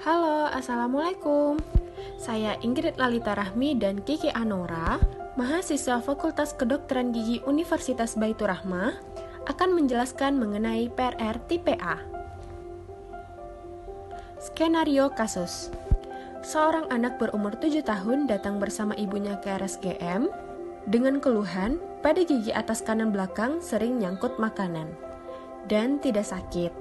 Halo, Assalamualaikum. Saya Ingrid Lalita Rahmi dan Kiki Anora, mahasiswa Fakultas Kedokteran Gigi Universitas Baitur Rahmah, akan menjelaskan mengenai PRR tipe A. Skenario kasus. Seorang anak berumur 7 tahun datang bersama ibunya ke RSGM dengan keluhan pada gigi atas kanan belakang sering nyangkut makanan dan tidak sakit.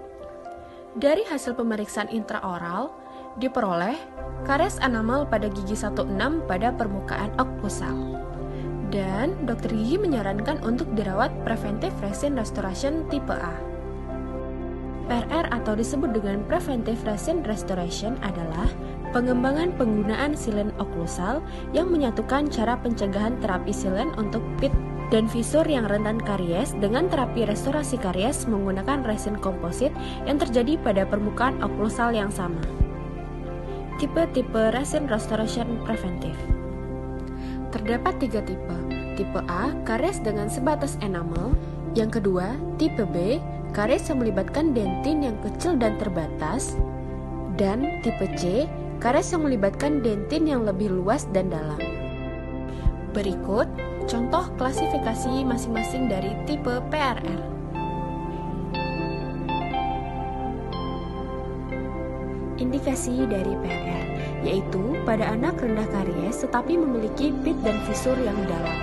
Dari hasil pemeriksaan intraoral, diperoleh karies enamel pada gigi 16 pada permukaan oklusal. Dan dokter gigi menyarankan untuk dirawat preventive resin restoration tipe A. PRR atau disebut dengan preventive resin restoration adalah pengembangan penggunaan silen oklusal yang menyatukan cara pencegahan terapi silen untuk pit dan visur yang rentan karies dengan terapi restorasi karies menggunakan resin komposit yang terjadi pada permukaan oklusal yang sama. Tipe-tipe resin restoration preventif. Terdapat 3 tipe. Tipe A, karies dengan sebatas enamel. Yang kedua, tipe B, karies yang melibatkan dentin yang kecil dan terbatas. Dan tipe C, karies yang melibatkan dentin yang lebih luas dan dalam. Berikut contoh klasifikasi masing-masing dari tipe PRR. Indikasi dari PRR, yaitu pada anak rendah karies tetapi memiliki pit dan visur yang dalam.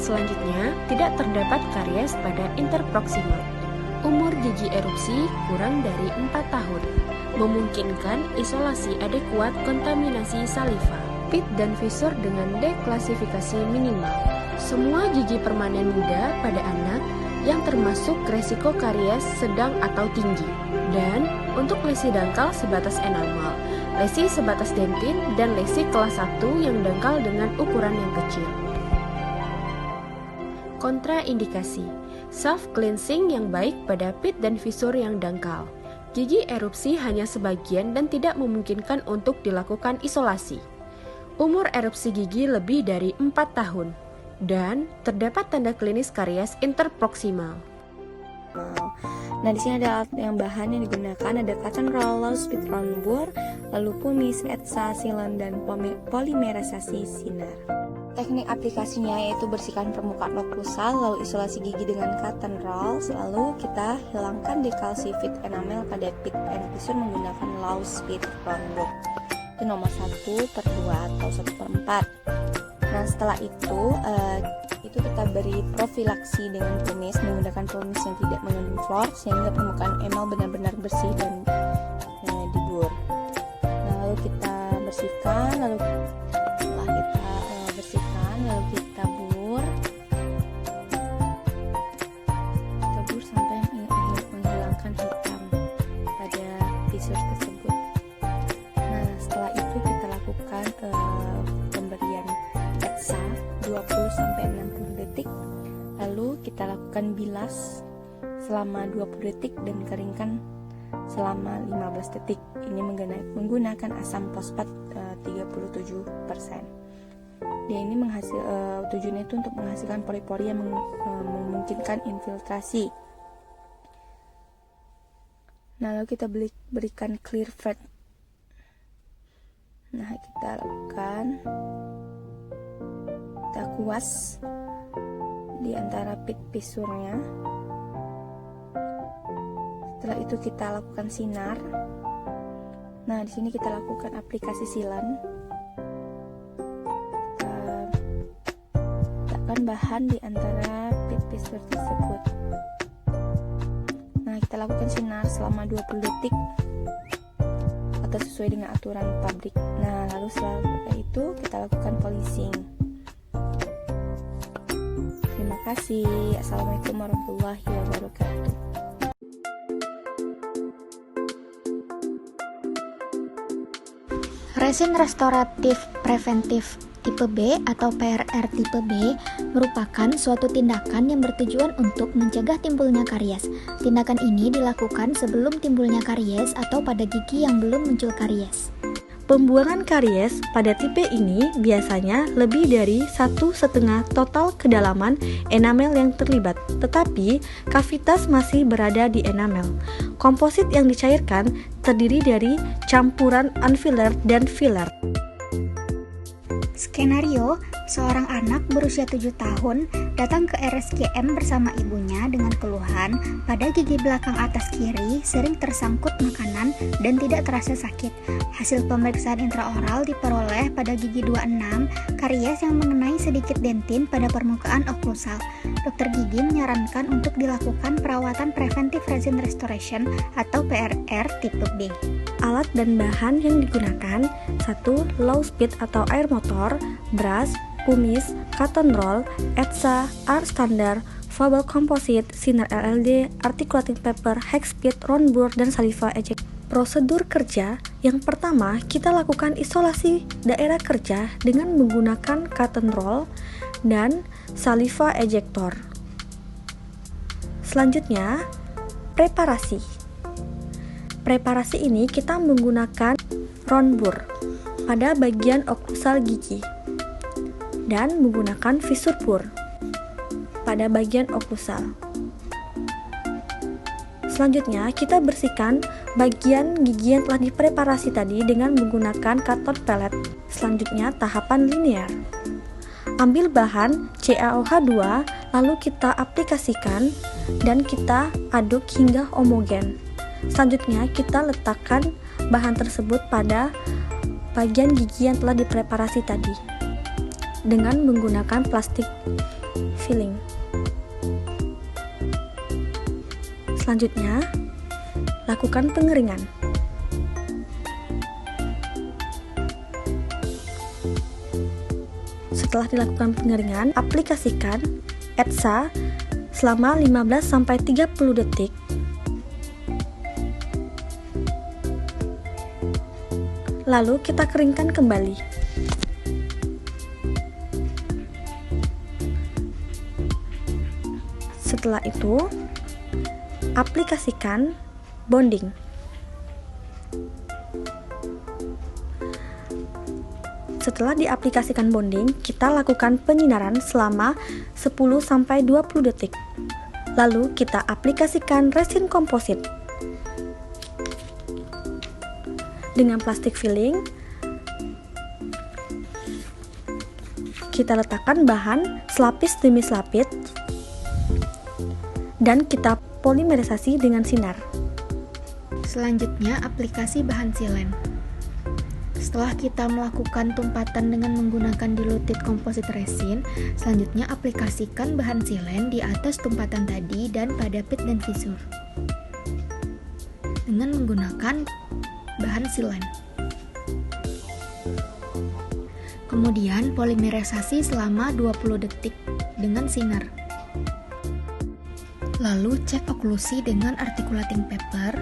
Selanjutnya, tidak terdapat karies pada interproksimal. Umur gigi erupsi kurang dari 4 tahun. Memungkinkan isolasi adekuat kontaminasi saliva. Pit dan visur dengan deklasifikasi minimal. Semua gigi permanen muda pada anak yang termasuk resiko karies sedang atau tinggi. Dan untuk lesi dangkal sebatas enamel, lesi sebatas dentin, dan lesi kelas 1 yang dangkal dengan ukuran yang kecil. Kontraindikasi, self-cleansing yang baik pada pit dan visur yang dangkal. Gigi erupsi hanya sebagian dan tidak memungkinkan untuk dilakukan isolasi. Umur erupsi gigi lebih dari 4 tahun. Dan terdapat tanda klinis karies interproksimal. Nah, di sini ada alat yang bahan yang digunakan, ada cotton roll, lalu speed round bore, lalu pumice, etsa, silen, dan polimerisasi sinar. Teknik aplikasinya yaitu bersihkan permukaan oklusal, lalu isolasi gigi dengan cotton roll, lalu kita hilangkan dekalsifit enamel pada pit and visur menggunakan low speed round bore. Itu nomor 1/2 atau 1/4. Nah, setelah itu kita beri profilaksi dengan pumice menggunakan pumice yang tidak mengandung fluor sehingga permukaan enamel benar-benar bersih dan dibur. Nah, lalu kita bersihkan, lalu setelah kita bersihkan, lalu kita bur sampai menghilangkan hitam pada visur tersebut. Nah, setelah itu kita lakukan pemberian etsa 20-60 detik, lalu kita lakukan bilas selama 20 detik dan keringkan selama 15 detik. Ini menggunakan asam fosfat 37%. Dia ini tujuannya itu untuk menghasilkan pori-pori yang memungkinkan infiltrasi. Nah, lalu kita berikan clear fat. Nah, kita lakukan, kita kuas di antara pit visurnya. Setelah itu kita lakukan sinar. Nah, di sini kita lakukan aplikasi silen. Kita letakkan bahan di antara pit visur tersebut. Nah, kita lakukan sinar selama 20 detik atau sesuai dengan aturan pabrik. Nah, lalu setelah itu kita lakukan polishing. Terima kasih. Assalamualaikum warahmatullahi wabarakatuh. Resin restoratif preventif tipe B atau PRR tipe B merupakan suatu tindakan yang bertujuan untuk mencegah timbulnya karies. Tindakan ini dilakukan sebelum timbulnya karies atau pada gigi yang belum muncul karies. Pembuangan karies pada tipe ini biasanya lebih dari 1,5 total kedalaman enamel yang terlibat, tetapi kavitas masih berada di enamel. Komposit yang dicairkan terdiri dari campuran unfilled dan filled. Skenario, seorang anak berusia 7 tahun datang ke RSGM bersama ibunya dengan keluhan pada gigi belakang atas kiri sering tersangkut makanan dan tidak terasa sakit. Hasil pemeriksaan intraoral diperoleh pada gigi 26, karies yang mengenai sedikit dentin pada permukaan oklusal. Dokter gigi menyarankan untuk dilakukan perawatan preventive resin restoration atau PRR tipe B. Alat dan bahan yang digunakan: 1. Low speed atau air motor, brush, kumis, cotton roll, ETSA, art standard, Fable composite, Sinner LLD, articulating paper, hex speed, round bore, dan saliva eject. Prosedur kerja yang pertama, kita lakukan isolasi daerah kerja dengan menggunakan cotton roll dan saliva ejector. Selanjutnya, preparasi. Preparasi ini kita menggunakan round bore pada bagian oklusal gigi dan menggunakan fissure bore pada bagian oklusal. Selanjutnya, kita bersihkan bagian gigi yang telah dipreparasi tadi dengan menggunakan cotton pellet. Selanjutnya, tahapan linear. Ambil bahan CaOH2, lalu kita aplikasikan dan kita aduk hingga homogen. Selanjutnya, kita letakkan bahan tersebut pada bagian gigi yang telah dipreparasi tadi dengan menggunakan plastik filling. Selanjutnya, lakukan pengeringan. Setelah dilakukan pengeringan, aplikasikan ETSA selama 15-30 detik. Lalu kita keringkan kembali. Setelah itu, aplikasikan bonding. Setelah diaplikasikan bonding, kita lakukan penyinaran selama 10-20 detik. Lalu kita aplikasikan resin komposit. Dengan plastik filling, kita letakkan bahan selapis demi selapis dan kita polimerisasi dengan sinar. Selanjutnya, aplikasi bahan silen. Setelah kita melakukan tumpatan dengan menggunakan diluted composite resin, selanjutnya aplikasikan bahan silen di atas tumpatan tadi dan pada pit dan fissure dengan menggunakan bahan silen. Kemudian polimerisasi selama 20 detik dengan sinar. Lalu cek oklusi dengan articulating paper.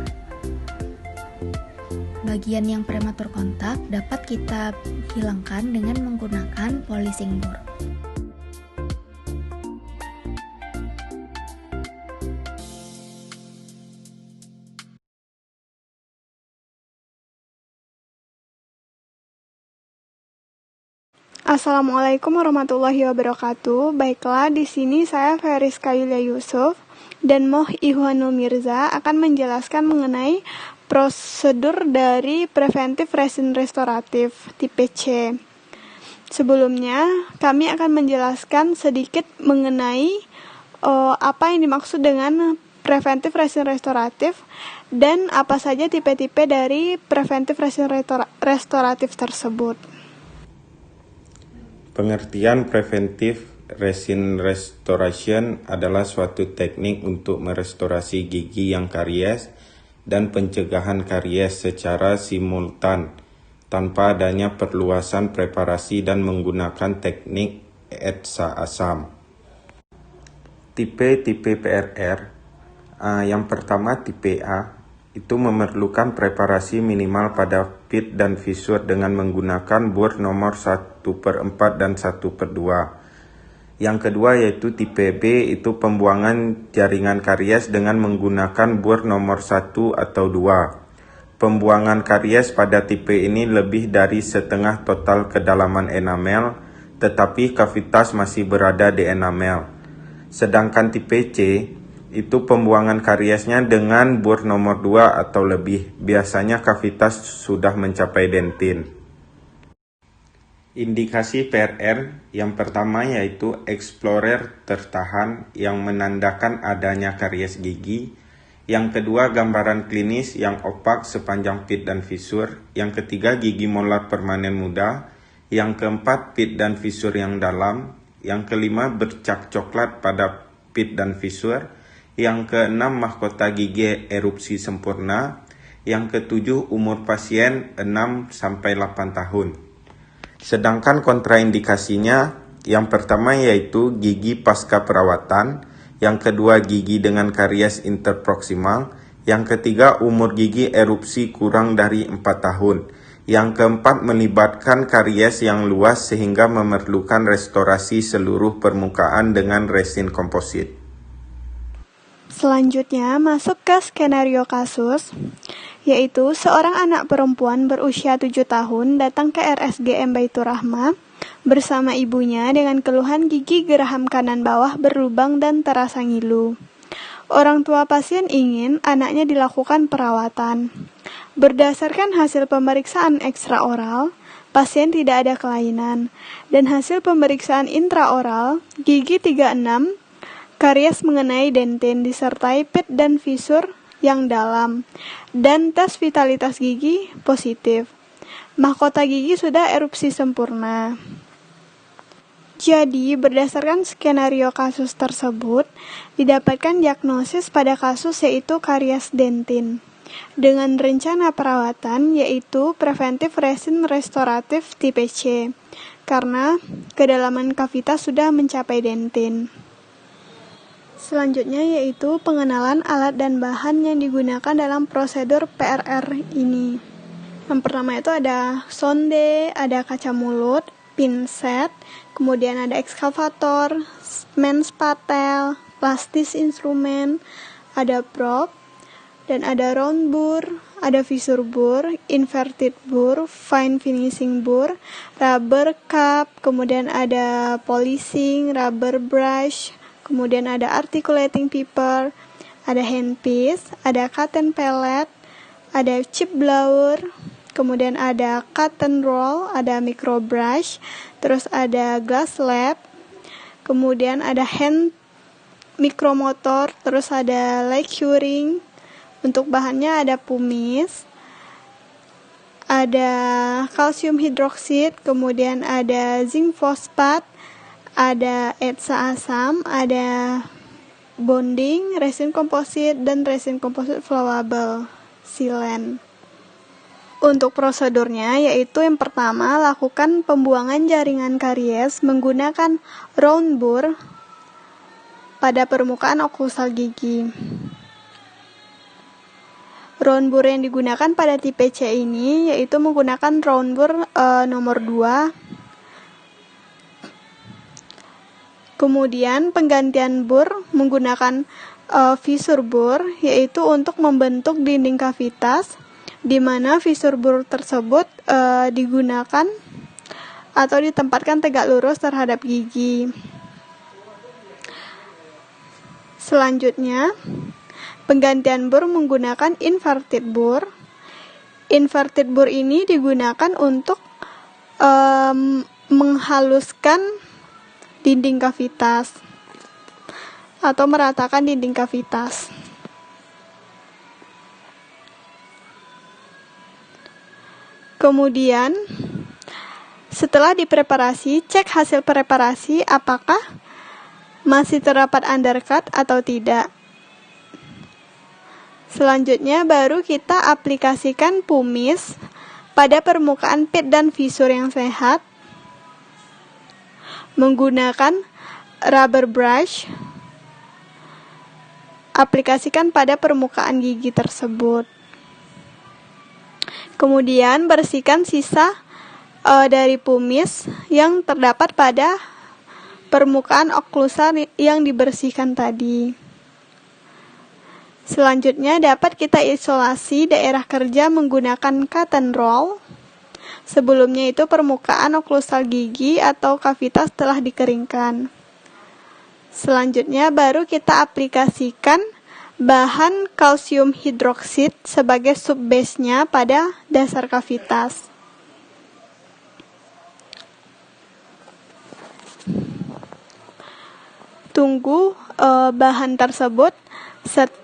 Bagian yang prematur kontak dapat kita hilangkan dengan menggunakan polishing board. Assalamualaikum warahmatullahi wabarakatuh. Baiklah, di sini saya Feriska Yulia Yusuf dan Moh Ihwanul Mirza akan menjelaskan mengenai prosedur dari preventive resin restoratif tipe C. Sebelumnya, kami akan menjelaskan sedikit mengenai apa yang dimaksud dengan preventive resin restoratif dan apa saja tipe-tipe dari preventive resin restoratif tersebut. Pengertian preventive resin restoration adalah suatu teknik untuk merestorasi gigi yang karies dan pencegahan karies secara simultan tanpa adanya perluasan preparasi dan menggunakan teknik ETSA asam. Tipe-tipe PRR, yang pertama tipe A, itu memerlukan preparasi minimal pada pit dan fissure dengan menggunakan bor nomor 1/4 dan 1/2. Yang kedua yaitu tipe B, itu pembuangan jaringan karies dengan menggunakan bor nomor 1 atau 2. pembuangan karies pada tipe ini lebih dari setengah total kedalaman enamel, tetapi kavitas masih berada di enamel. Sedangkan tipe C, itu pembuangan kariesnya dengan bor nomor 2 atau lebih. Biasanya kavitas sudah mencapai dentin. Indikasi PRR yang pertama yaitu explorer tertahan yang menandakan adanya karies gigi. Yang kedua, gambaran klinis yang opak sepanjang pit dan fisur. Yang ketiga, gigi molar permanen muda. Yang keempat, pit dan fisur yang dalam. Yang kelima, bercak coklat pada pit dan fisur. Yang keenam, mahkota gigi erupsi sempurna. Yang ketujuh, umur pasien 6-8 tahun. Sedangkan kontraindikasinya, yang pertama yaitu gigi pasca perawatan, yang kedua gigi dengan karies interproksimal, yang ketiga umur gigi erupsi kurang dari 4 tahun, yang keempat melibatkan karies yang luas sehingga memerlukan restorasi seluruh permukaan dengan resin komposit. Selanjutnya masuk ke skenario kasus, yaitu seorang anak perempuan berusia 7 tahun datang ke RSGM Baitur Rahmah bersama ibunya dengan keluhan gigi geraham kanan bawah berlubang dan terasa ngilu. Orang tua pasien ingin anaknya dilakukan perawatan. Berdasarkan hasil pemeriksaan ekstraoral, pasien tidak ada kelainan, dan hasil pemeriksaan intraoral, gigi 36, karies mengenai dentin disertai pit dan fisur yang dalam, dan tes vitalitas gigi positif. Mahkota gigi sudah erupsi sempurna. Jadi, berdasarkan skenario kasus tersebut, didapatkan diagnosis pada kasus yaitu karies dentin. Dengan rencana perawatan yaitu preventif resin restoratif tipe C, karena kedalaman kavitas sudah mencapai dentin. Selanjutnya yaitu pengenalan alat dan bahan yang digunakan dalam prosedur PRR ini. Yang pertama itu ada sonde, ada kaca mulut, pinset, kemudian ada ekskavator, menspatel, plastis instrumen, ada prop, dan ada round bur, ada visur bur, inverted bur, fine finishing bur, rubber cup, kemudian ada polishing, rubber brush, kemudian ada articulating paper, ada handpiece, ada cotton pellet, ada chip blower, kemudian ada cotton roll, ada micro brush, terus ada glass lab, kemudian ada hand micromotor, terus ada light curing. Untuk bahannya ada pumice, ada kalsium hidroksid, kemudian ada zinc fosfat, ada etsa asam, ada bonding, resin komposit, dan resin komposit flowable, silen. Untuk prosedurnya yaitu yang pertama, lakukan pembuangan jaringan karies menggunakan round bur pada permukaan oklusal gigi. Round bur yang digunakan pada tipe C ini yaitu menggunakan round bur nomor 2. Kemudian penggantian bur menggunakan visur bur yaitu untuk membentuk dinding kavitas, di mana visur bur tersebut digunakan atau ditempatkan tegak lurus terhadap gigi. Selanjutnya, penggantian bur menggunakan inverted bur. Inverted bur ini digunakan untuk menghaluskan dinding kavitas atau meratakan dinding kavitas. Kemudian, setelah dipreparasi, cek hasil preparasi apakah masih terdapat undercut atau tidak. Selanjutnya baru kita aplikasikan pumice pada permukaan pit dan visur yang sehat menggunakan rubber brush. Aplikasikan pada permukaan gigi tersebut. Kemudian bersihkan sisa dari pumice yang terdapat pada permukaan oklusal yang dibersihkan tadi. Selanjutnya dapat kita isolasi daerah kerja menggunakan cotton roll. Sebelumnya itu permukaan oklusal gigi atau kavitas telah dikeringkan. Selanjutnya baru kita aplikasikan bahan kalsium hidroksid sebagai subbase-nya pada dasar kavitas. Tunggu bahan tersebut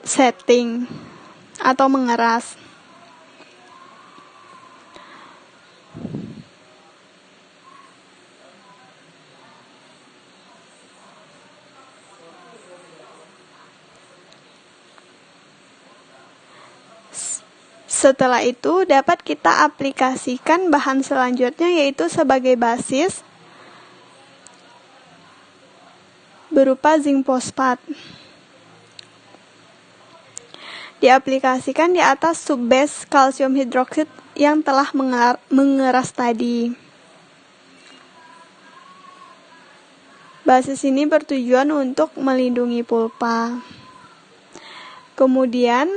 setting atau mengeras. Setelah itu dapat kita aplikasikan bahan selanjutnya, yaitu sebagai basis berupa zinc fosfat. Diaplikasikan di atas subbase kalsium hidroksid yang telah mengeras tadi. Basis ini bertujuan untuk melindungi pulpa. Kemudian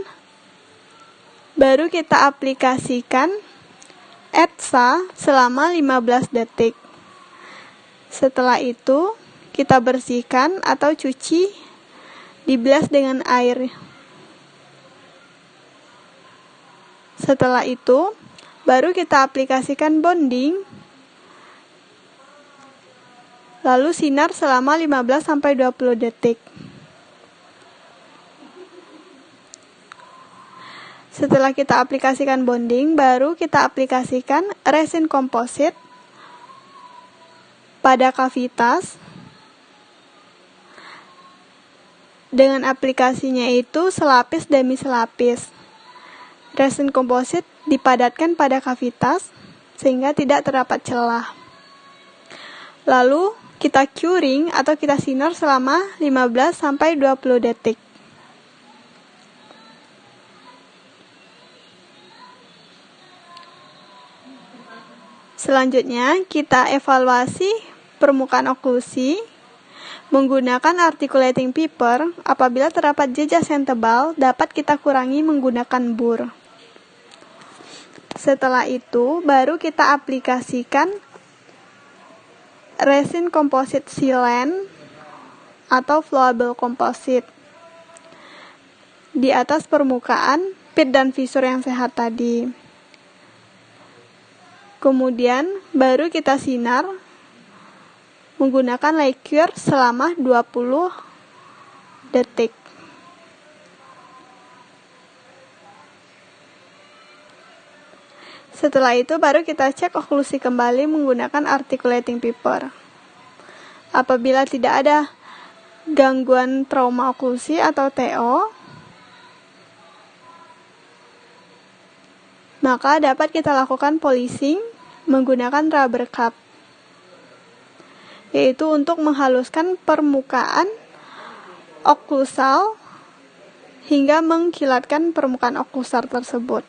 baru kita aplikasikan ETSA selama 15 detik. Setelah itu kita bersihkan atau cuci, dibilas dengan air. Setelah itu baru kita aplikasikan bonding, lalu sinar selama 15-20 detik. Setelah kita aplikasikan bonding, baru kita aplikasikan resin komposit pada kavitas. Dengan aplikasinya itu selapis demi selapis. Resin komposit dipadatkan pada kavitas sehingga tidak terdapat celah. Lalu kita curing atau kita sinar selama 15-20 detik. Selanjutnya, kita evaluasi permukaan oklusi menggunakan articulating paper. Apabila terdapat jejas yang tebal, dapat kita kurangi menggunakan bur. Setelah itu, baru kita aplikasikan resin komposit sealant atau flowable composite di atas permukaan pit dan fisur yang sehat tadi. Kemudian baru kita sinar menggunakan liqueur selama 20 detik. Setelah itu baru kita cek oklusi kembali menggunakan articulating paper. Apabila tidak ada gangguan trauma oklusi atau TO, maka dapat kita lakukan polishing menggunakan rubber cap, yaitu untuk menghaluskan permukaan oklusal hingga mengkilatkan permukaan oklusal tersebut.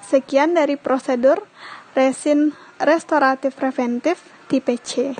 Sekian dari prosedur resin restoratif preventif tipe C.